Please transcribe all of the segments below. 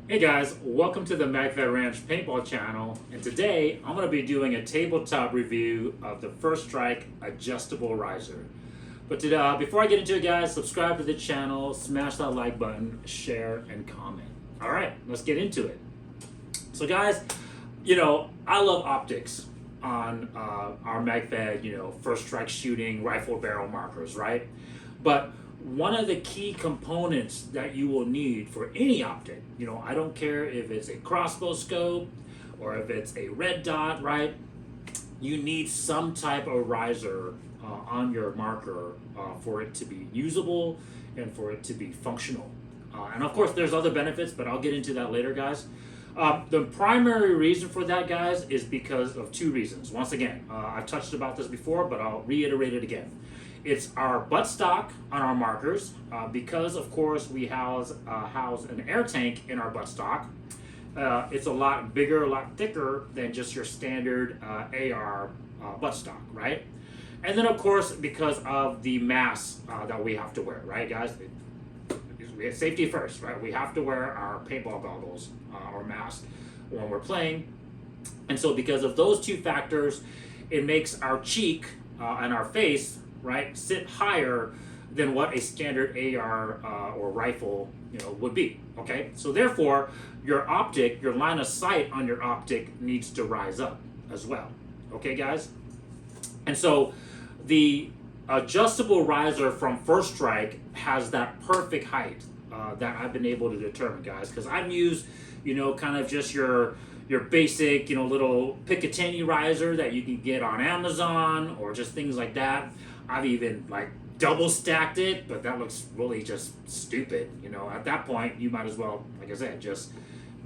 Hey guys, welcome to the Magfed Ranch Paintball channel, and today I'm going to be doing a tabletop review of the First Strike adjustable riser. But before I get into it guys, subscribe to the channel, smash that like button, share, and comment. Alright, let's get into it. So guys, I love optics on our Magfed, First Strike Shooting rifle barrel markers, right? But one of the key components that you will need for any optic, I don't care if it's a crossbow scope or if it's a red dot, right? You need some type of riser on your marker for it to be usable and for it to be functional. And of course, there's other benefits, but I'll get into that later, guys. The primary reason for that, guys, is because of two reasons. Once again, I've touched about this before, but I'll reiterate it again. It's our buttstock on our markers because, of course, we house an air tank in our buttstock. It's a lot bigger, a lot thicker than just your standard AR buttstock, right? And then, of course, because of the mask that we have to wear, right, guys? We have safety first, right? We have to wear our paintball goggles or mask when we're playing. And so because of those two factors, it makes our cheek and our face, right, sit higher than what a standard AR or rifle, would be, okay? So therefore, your optic, your line of sight on your optic needs to rise up as well, okay, guys? And so the adjustable riser from First Strike has that perfect height that I've been able to determine, guys, because I've used, kind of just your basic, little Picatinny riser that you can get on Amazon or just things like that. I've even double stacked it, but that looks really just stupid. At that point, you might as well, like I said, just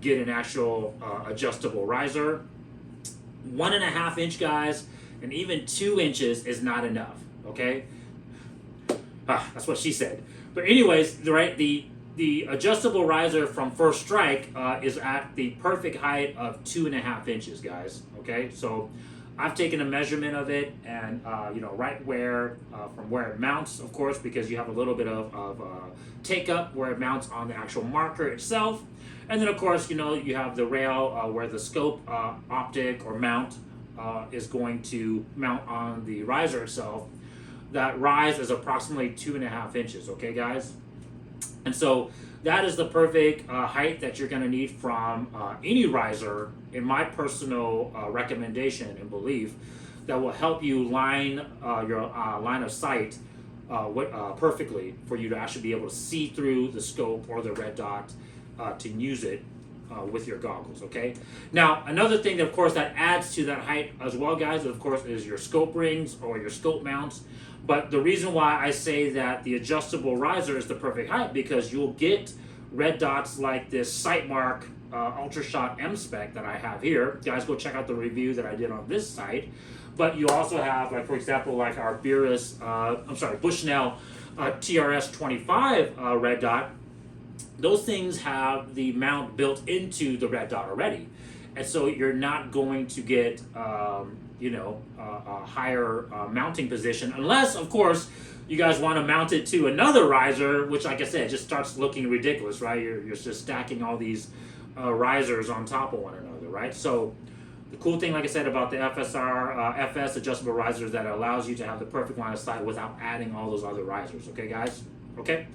get an actual adjustable riser. 1.5 inch, guys, and even 2 inches is not enough. Okay, that's what she said. But anyways, right, the adjustable riser from First Strike is at the perfect height of 2.5 inches, guys. Okay, so I've taken a measurement of it, and right where from where it mounts, of course, because you have a little bit of take up where it mounts on the actual marker itself, and then of course you have the rail where the scope optic or mount is going to mount on the riser itself. That rise is approximately 2.5 inches. Okay, guys. And so that is the perfect height that you're going to need from any riser, in my personal recommendation and belief, that will help you line your line of sight perfectly for you to actually be able to see through the scope or the red dot to use it with your goggles, okay? Now, another thing that, of course, that adds to that height as well, guys, of course, is your scope rings or your scope mounts. But the reason why I say that the adjustable riser is the perfect height, because you'll get red dots like this Sightmark Ultra Shot M Spec that I have here. Guys, go check out the review that I did on this site. But you also have, for example, our Bushnell TRS 25 red dot. Those things have the mount built into the red dot already. And so you're not going to get a higher mounting position, unless, of course, you guys want to mount it to another riser, which, like I said, just starts looking ridiculous, right? You're just stacking all these risers on top of one another, right? So the cool thing, like I said, about the FS adjustable riser is that it allows you to have the perfect line of sight without adding all those other risers, okay, guys? Okay?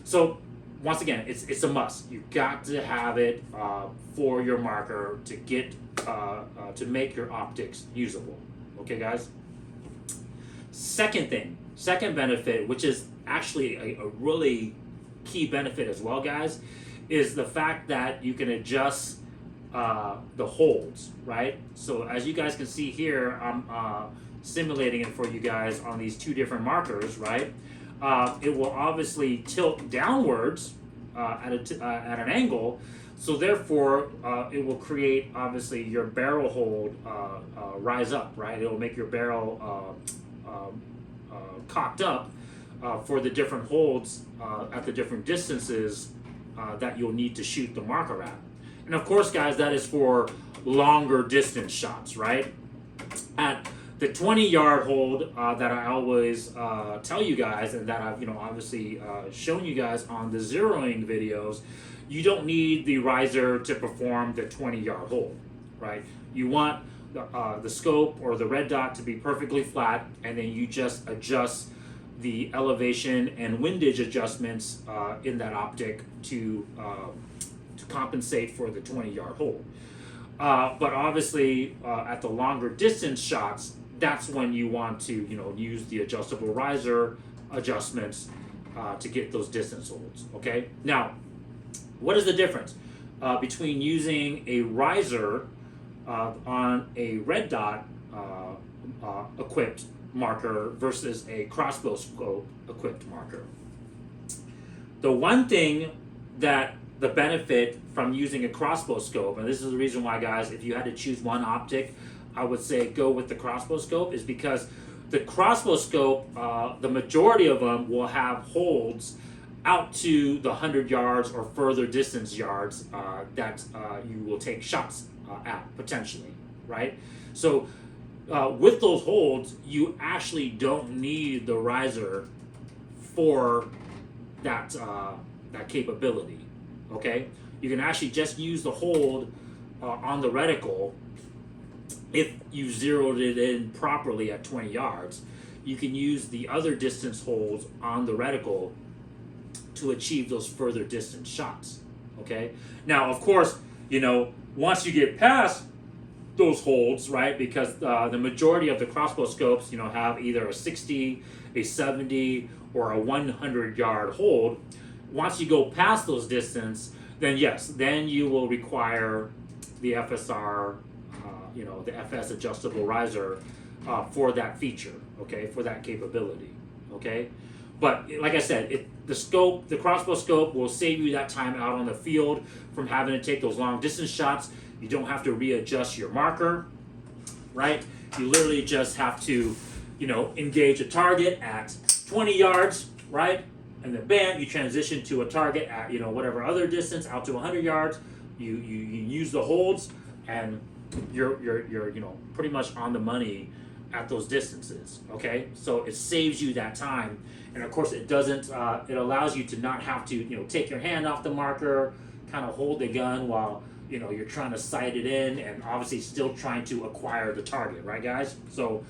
So once again, it's a must. You got to have it for your marker to get to make your optics usable. Okay, guys. Second benefit, which is actually a really key benefit as well, guys, is the fact that you can adjust the holds, right? So as you guys can see here, I'm simulating it for you guys on these two different markers, right? It will obviously tilt downwards at an angle, so therefore it will create, obviously, your barrel hold rise up, right? It will make your barrel cocked up for the different holds at the different distances that you'll need to shoot the marker at. And of course, guys, that is for longer distance shots, right? At the 20-yard hold that I always tell you guys, and that I've obviously shown you guys on the zeroing videos, you don't need the riser to perform the 20-yard hold, right? You want the scope or the red dot to be perfectly flat, and then you just adjust the elevation and windage adjustments in that optic to compensate for the 20-yard hold. But obviously, at the longer distance shots, that's when you want to, use the adjustable riser adjustments to get those distance holds. Okay. Now, what is the difference between using a riser on a red dot equipped marker versus a crossbow scope equipped marker? The one thing that the benefit from using a crossbow scope, and this is the reason why, guys, if you had to choose one optic, I would say go with the crossbow scope, is because the crossbow scope, the majority of them will have holds out to the 100 yards or further distance yards that you will take shots at potentially, right? So with those holds, you actually don't need the riser for that capability. Okay, you can actually just use the hold on the reticle. If you zeroed it in properly at 20 yards, you can use the other distance holds on the reticle to achieve those further distance shots. Okay, now of course, once you get past those holds, right, because the majority of the crossbow scopes, have either a 60, a 70, or a 100-yard hold. Once you go past those distance, then yes, then you will require the FSR, the FS adjustable riser for that feature, okay, for that capability, okay. But like I said, the crossbow scope will save you that time out on the field from having to take those long distance shots. You don't have to readjust your marker, right? You literally just have to, engage a target at 20 yards, right? And then bam, you transition to a target at whatever other distance out to 100 yards. You use the holds, and you're pretty much on the money at those distances. Okay, so it saves you that time, and of course it doesn't. It allows you to not have to take your hand off the marker, kind of hold the gun while you're trying to sight it in, and obviously still trying to acquire the target, right, guys? So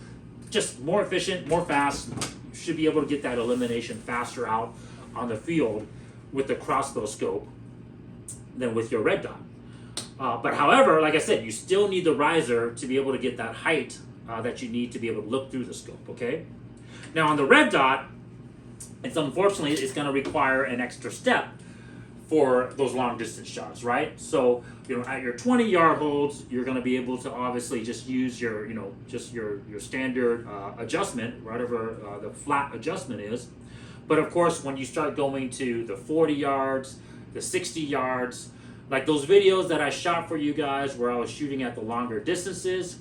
just more efficient, more fast. You should be able to get that elimination faster out on the field with the crossbow scope than with your red dot. But however, like I said, you still need the riser to be able to get that height that you need to be able to look through the scope, okay? Now on the red dot, it's going to require an extra step for those long distance shots, right? So, at your 20-yard holds, you're going to be able to obviously just use your, just your standard adjustment, whatever the flat adjustment is. But of course, when you start going to the 40 yards, the 60 yards, like those videos that I shot for you guys where I was shooting at the longer distances,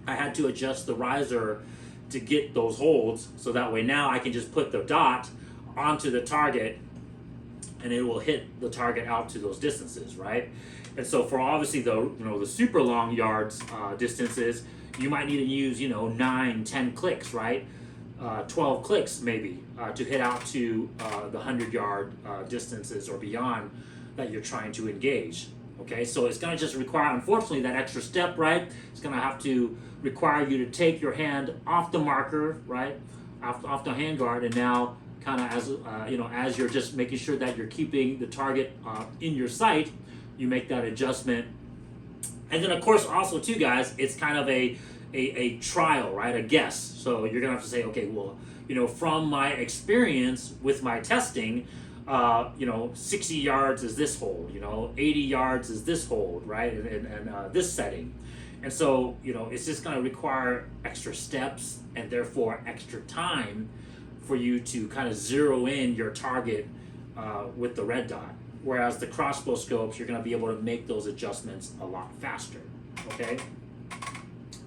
I had to adjust the riser to get those holds, so that way now I can just put the dot onto the target and it will hit the target out to those distances, right? And so for obviously the super long yards distances, you might need to use 9, 10 clicks, right? 12 clicks maybe to hit out to the 100-yard distances or beyond that you're trying to engage. Okay, so it's going to just require, unfortunately, that extra step, right? It's going to have to require you to take your hand off the marker, right, off the handguard, and now kind of as you're just making sure that you're keeping the target in your sight, you make that adjustment. And then of course also too, guys, it's kind of a trial, right, a guess. So you're gonna have to say, okay, well, from my experience with my testing, 60 yards is this hold, 80 yards is this hold, right, and this setting. And so, it's just going to require extra steps and therefore extra time for you to kind of zero in your target with the red dot. Whereas the crossbow scopes, you're going to be able to make those adjustments a lot faster, okay?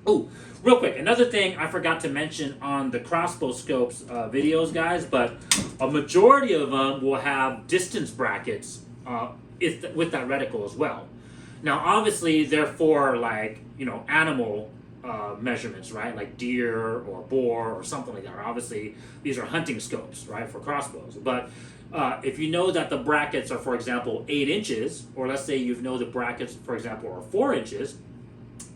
Oh, real quick, another thing I forgot to mention on the crossbow scopes videos, guys, but a majority of them will have distance brackets with that reticle as well. Now, obviously, they're for animal measurements, right? Like deer or boar or something like that. Obviously, these are hunting scopes, right, for crossbows. But If you know that the brackets are, for example, 8 inches, or let's say you know the brackets, for example, are 4 inches,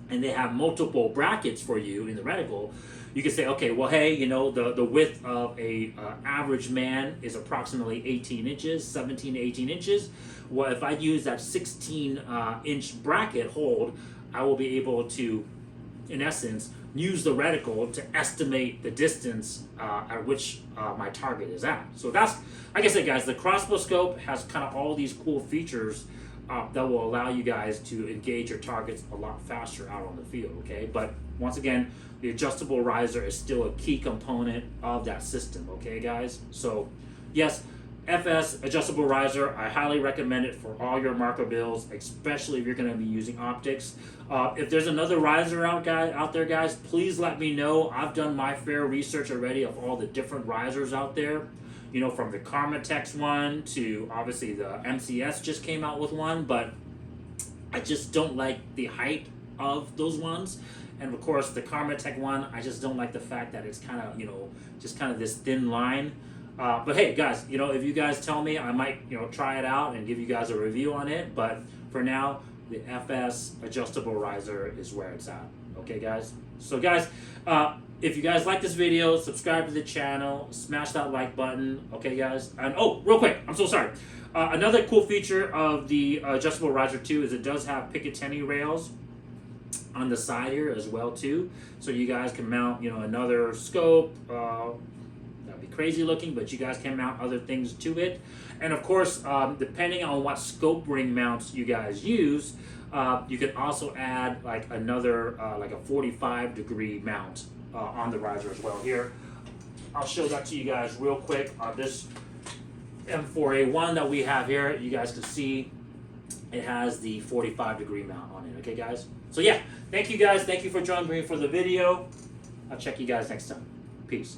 and they have multiple brackets for you in the reticle, you can say, okay, well, hey, you know, the width of a average man is approximately 18 inches, 17 to 18 inches. Well, if I use that 16 inch bracket hold, I will be able to, in essence, use the reticle to estimate the distance at which my target is at. So that's, like I said, guys, the crossbow scope has kind of all these cool features that will allow you guys to engage your targets a lot faster out on the field, okay? But once again, the adjustable riser is still a key component of that system, okay, guys? So, yes, FS adjustable riser, I highly recommend it for all your marker builds, especially if you're going to be using optics. If there's another riser out there, guys, please let me know. I've done my fair research already of all the different risers out there. You know, from the Karmatex one to obviously the MCS just came out with one, but I just don't like the height of those ones. And of course, the Karmatex one, I just don't like the fact that it's kind of, you know, just kind of this thin line. But hey, guys, you know, if you guys tell me, I might, you know, try it out and give you guys a review on it. But for now, the FS adjustable riser is where it's at. Okay, guys? So, guys, if you guys like this video, subscribe to the channel, smash that like button. Okay, guys? And oh, real quick, I'm so sorry. Another cool feature of the adjustable riser 2 is it does have Picatinny rails on the side here as well too, so you guys can mount, you know, another scope. That'd be crazy looking, but you guys can mount other things to it. And of course, depending on what scope ring mounts you guys use, you can also add like another like a 45-degree mount on the riser as well. Here, I'll show that to you guys real quick on this M4A1 that we have here. You guys can see it has the 45-degree mount on it. Okay, guys? So yeah, thank you guys. Thank you for joining me for the video. I'll check you guys next time. Peace.